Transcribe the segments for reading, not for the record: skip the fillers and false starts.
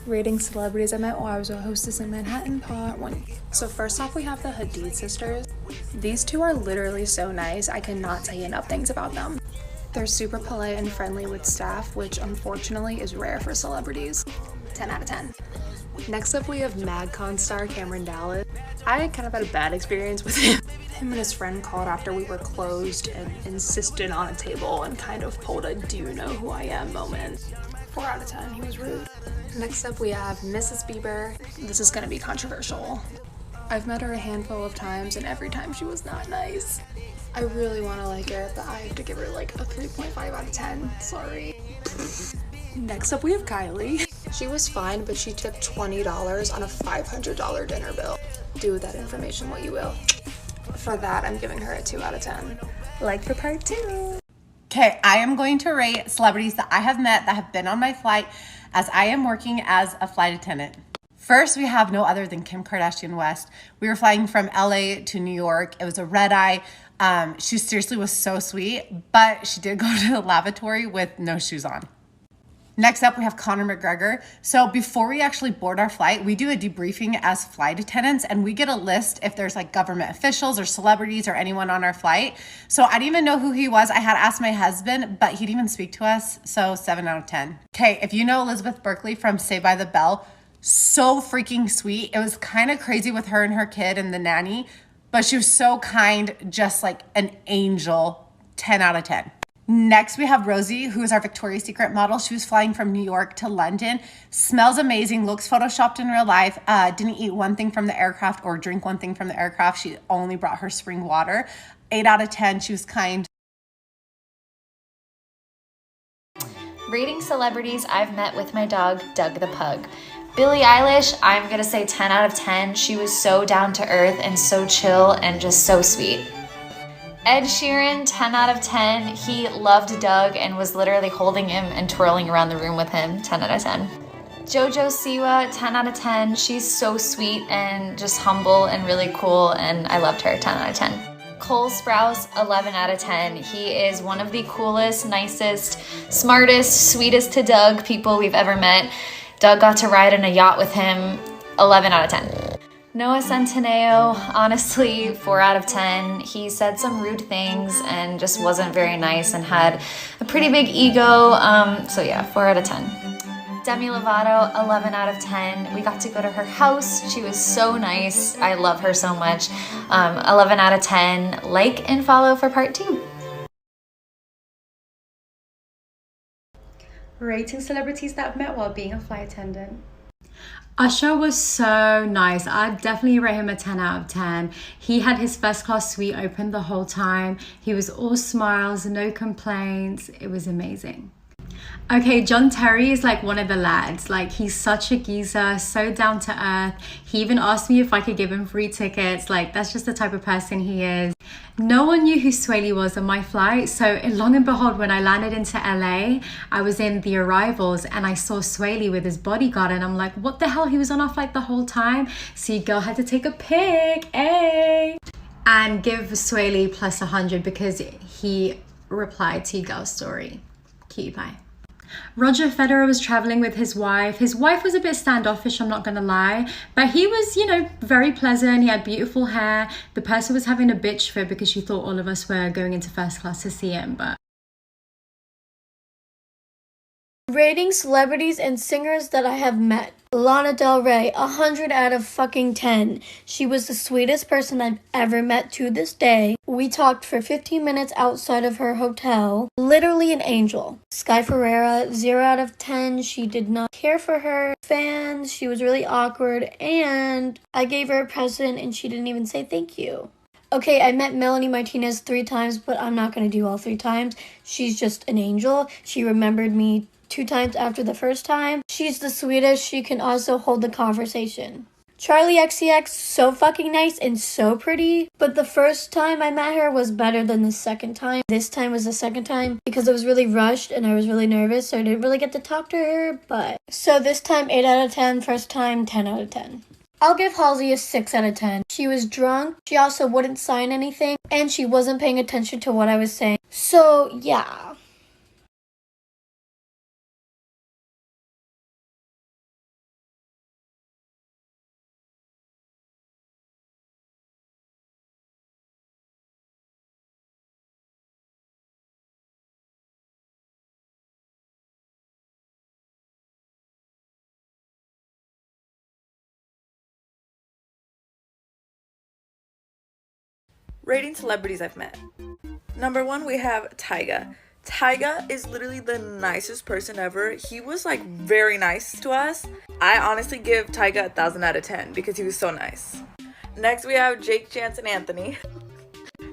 Rating celebrities I met while I was a hostess in Manhattan, Part 1. So first off, we have the Hadid sisters. These two are literally so nice. I cannot tell you enough things about them. They're super polite and friendly with staff, which unfortunately is rare for celebrities. 10 out of 10. Next up, we have MagCon star Cameron Dallas. I kind of had a bad experience with him. Him and his friend called after we were closed and insisted on a table and kind of pulled a "do you know who I am" moment. 4 out of 10, he was rude. Next up, we have Mrs. Bieber. This is gonna be controversial. I've met her a handful of times and every time she was not nice. I really want to like her, but I have to give her like a 3.5 out of 10. Sorry. Next up, we have Kylie. She was fine, but she took $20 on a $500 dinner bill. Do with that information what you will. For that, I'm giving her a 2 out of 10. Like for part 2. Okay, I am going to rate celebrities that I have met that have been on my flight as I am working as a flight attendant. First, we have no other than Kim Kardashian West. We were flying from LA to New York. It was a red eye. She seriously was so sweet, but she did go to the lavatory with no shoes on. Next up, we have Conor McGregor. So before we actually board our flight, we do a debriefing as flight attendants and we get a list if there's like government officials or celebrities or anyone on our flight. So I didn't even know who he was. I had asked my husband, but he didn't even speak to us. So 7 out of 10. Okay, if you know Elizabeth Berkley from Saved by the Bell, so freaking sweet. It was kind of crazy with her and her kid and the nanny, but she was so kind, just like an angel. 10 out of 10. Next, we have Rosie, who is our Victoria's Secret model. She was flying from New York to London. Smells amazing, looks photoshopped in real life. Didn't eat one thing from the aircraft or drink one thing from the aircraft. She only brought her spring water. 8 out of 10, she was kind. Rating celebrities I've met with my dog, Doug the Pug. Billie Eilish, I'm gonna say 10 out of 10. She was so down to earth and so chill and just so sweet. Ed Sheeran, 10 out of 10. He loved Doug and was literally holding him and twirling around the room with him. 10 out of 10. JoJo Siwa, 10 out of 10. She's so sweet and just humble and really cool, and I loved her. 10 out of 10. Cole Sprouse, 11 out of 10. He is one of the coolest, nicest, smartest, sweetest to Doug people we've ever met. Doug got to ride in a yacht with him. 11 out of 10. Noah Centineo, honestly, 4 out of 10. He said some rude things and just wasn't very nice and had a pretty big ego. So yeah, 4 out of 10. Demi Lovato, 11 out of 10. We got to go to her house. She was so nice. I love her so much. 11 out of 10. Like and follow for part 2. Rating celebrities that I've met while being a flight attendant. Usher was so nice. I'd definitely rate him a 10 out of 10. He had his first class suite open the whole time. He was all smiles, no complaints. It was amazing. Okay, John Terry is like one of the lads. Like, he's such a geezer, so down to earth. He even asked me if I could give him free tickets. Like, that's just the type of person he is. No one knew who Swaley was on my flight. So long and behold, when I landed into LA, I was in the arrivals and I saw Swaley with his bodyguard and I'm like, what the hell? He was on our flight the whole time. So your girl had to take a pic, hey, and give Swaley plus 100 because he replied to your girl's story. Cute pie. Roger Federer was traveling with his wife. His wife was a bit standoffish, I'm not gonna lie, but he was, you know, very pleasant. He had beautiful hair. The person was having a bitch fit because she thought all of us were going into first class to see him, but... Rating celebrities and singers that I have met. Lana Del Rey, 100 out of fucking 10. She was the sweetest person I've ever met to this day. We talked for 15 minutes outside of her hotel. Literally an angel. Sky Ferreira, 0 out of 10. She did not care for her fans. She was really awkward. And I gave her a present and she didn't even say thank you. Okay, I met Melanie Martinez 3 times, but I'm not going to do all 3 times. She's just an angel. She remembered me 2 times after the first time. She's the sweetest. She can also hold the conversation. Charlie XCX, so fucking nice and so pretty. But the first time I met her was better than the second time. This time was the second time because it was really rushed and I was really nervous, so I didn't really get to talk to her. But so this time 8 out of 10, first time 10 out of 10. I'll give Halsey a 6 out of 10. She was drunk, she also wouldn't sign anything, and she wasn't paying attention to what I was saying. So yeah. Rating celebrities I've met. Number 1, we have Tyga. Tyga is literally the nicest person ever. He was like very nice to us. I honestly give Tyga 1,000 out of 10 because he was so nice. Next we have Jake, Chance, and Anthony.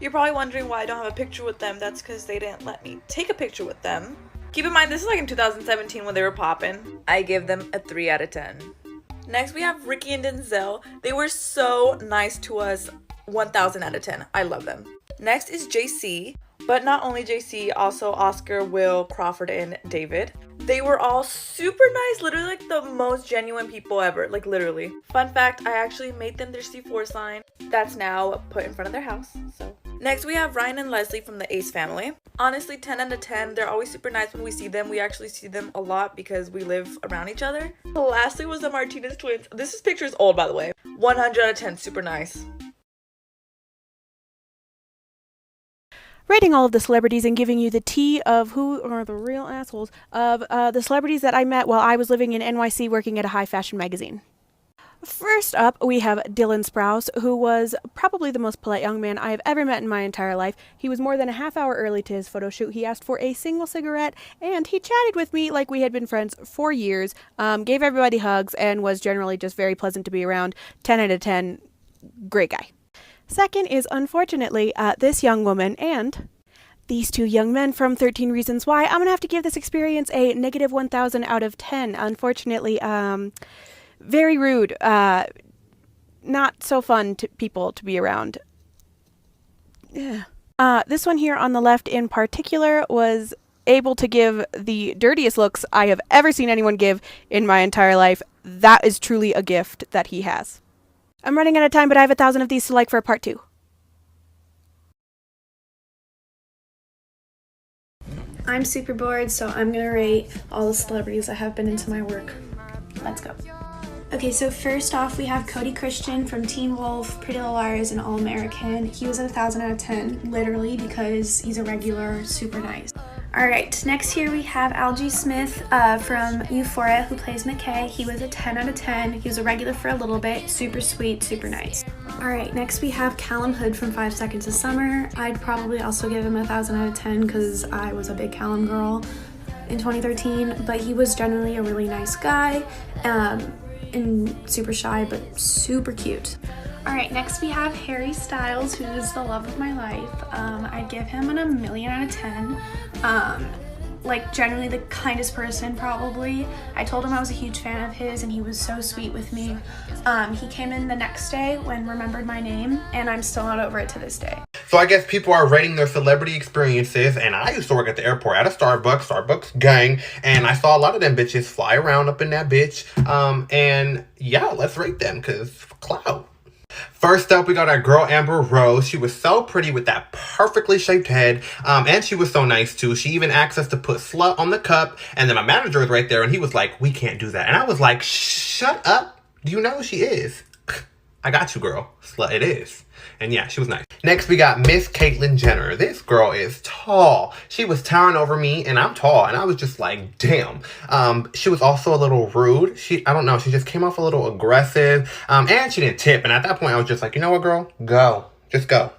You're probably wondering why I don't have a picture with them. That's because they didn't let me take a picture with them. Keep in mind, this is like in 2017 when they were popping. I give them a 3 out of 10. Next we have Ricky and Denzel. They were so nice to us. 1,000 out of 10. I love them. Next is JC, but not only JC, also Oscar, Will, Crawford, and David. They were all super nice, literally like the most genuine people ever, like literally. Fun fact, I actually made them their C4 sign that's now put in front of their house, so. Next we have Ryan and Leslie from the Ace family. Honestly, 10 out of 10. They're always super nice when we see them. We actually see them a lot because we live around each other. Lastly was the Martinez twins. This picture is old, by the way. 100 out of 10, super nice. Rating all of the celebrities and giving you the tea of who are the real assholes of the celebrities that I met while I was living in NYC working at a high fashion magazine. First up, we have Dylan Sprouse, who was probably the most polite young man I have ever met in my entire life. He was more than a half hour early to his photo shoot. He asked for a single cigarette, and he chatted with me like we had been friends for years, gave everybody hugs, and was generally just very pleasant to be around. 10 out of 10, great guy. Second is, unfortunately, this young woman and these two young men from 13 Reasons Why. I'm going to have to give this experience a negative 1,000 out of 10. Unfortunately, very rude. Not so fun people to be around. Yeah. This one here on the left in particular was able to give the dirtiest looks I have ever seen anyone give in my entire life. That is truly a gift that he has. I'm running out of time, but I have 1,000 of these to like for part 2. I'm super bored, so I'm gonna rate all the celebrities that have been into my work. Let's go. Okay, so first off, we have Cody Christian from Teen Wolf, Pretty Little Liars, and All American. He was at 1,000 out of 10, literally, because he's a regular, super nice. Alright, next here we have Algie Smith from Euphoria, who plays McKay. He was a 10 out of 10. He was a regular for a little bit, super sweet, super nice. Alright, next we have Callum Hood from 5 Seconds of Summer. I'd probably also give him 1,000 out of 10 because I was a big Callum girl in 2013, but he was generally a really nice guy. And super shy, but super cute. Alright, next we have Harry Styles, who is the love of my life. I'd give him a 1,000,000 out of 10. Like, generally the kindest person, probably. I told him I was a huge fan of his, and he was so sweet with me. He came in the next day when remembered my name, and I'm still not over it to this day. So I guess people are rating their celebrity experiences, and I used to work at the airport at a Starbucks gang, and I saw a lot of them bitches fly around up in that bitch. And yeah, let's rate them, cause clout. First up, we got our girl Amber Rose. She was so pretty with that perfectly shaped head, and she was so nice too. She even asked us to put slut on the cup, and then my manager was right there, and he was like, "We can't do that." And I was like, "Shut up. Do you know who she is?" I got you, girl. Slut it is. And yeah, she was nice. Next, we got Miss Caitlyn Jenner. This girl is tall. She was towering over me, and I'm tall, and I was just like, damn. She was also a little rude. I don't know, she just came off a little aggressive, and she didn't tip. And at that point, I was just like, you know what, girl? Go. Just go.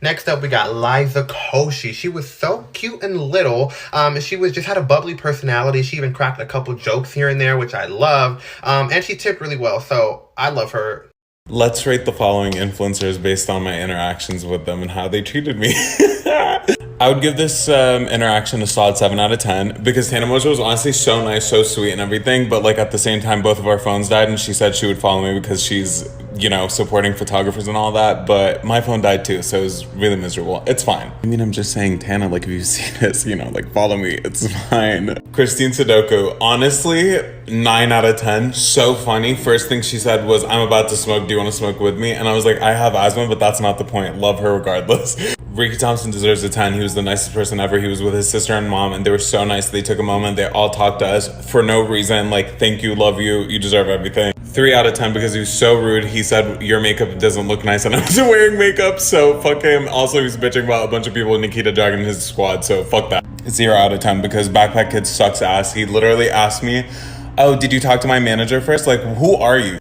Next up, we got Liza Koshy. She was so cute and little. She just had a bubbly personality. She even cracked a couple jokes here and there, which I love. And she tipped really well, so I love her. Let's rate the following influencers based on my interactions with them and how they treated me. I would give this interaction a solid 7 out of 10 because Tana Mojo was honestly so nice, so sweet and everything, but like at the same time, both of our phones died and she said she would follow me because she's, you know, supporting photographers and all that, but my phone died too, so it was really miserable. It's fine. I mean, I'm just saying, Tana, like if you see this, you know, like follow me, it's fine. Christine Sudoku, honestly, 9 out of 10, so funny. First thing she said was, I'm about to smoke, do you want to smoke with me? And I was like, I have asthma, but that's not the point. Love her regardless. Ricky Thompson deserves a 10. He was the nicest person ever. He was with his sister and mom, and they were so nice. They took a moment. They all talked to us for no reason. Like, thank you, love you, you deserve everything. 3 out of 10 because he was so rude. He said, your makeup doesn't look nice, and I wasn't wearing makeup, so fuck him. Also, he was bitching about a bunch of people, Nikita dragging his squad, so fuck that. 0 out of 10 because Backpack Kid sucks ass. He literally asked me, oh, did you talk to my manager first? Like, who are you?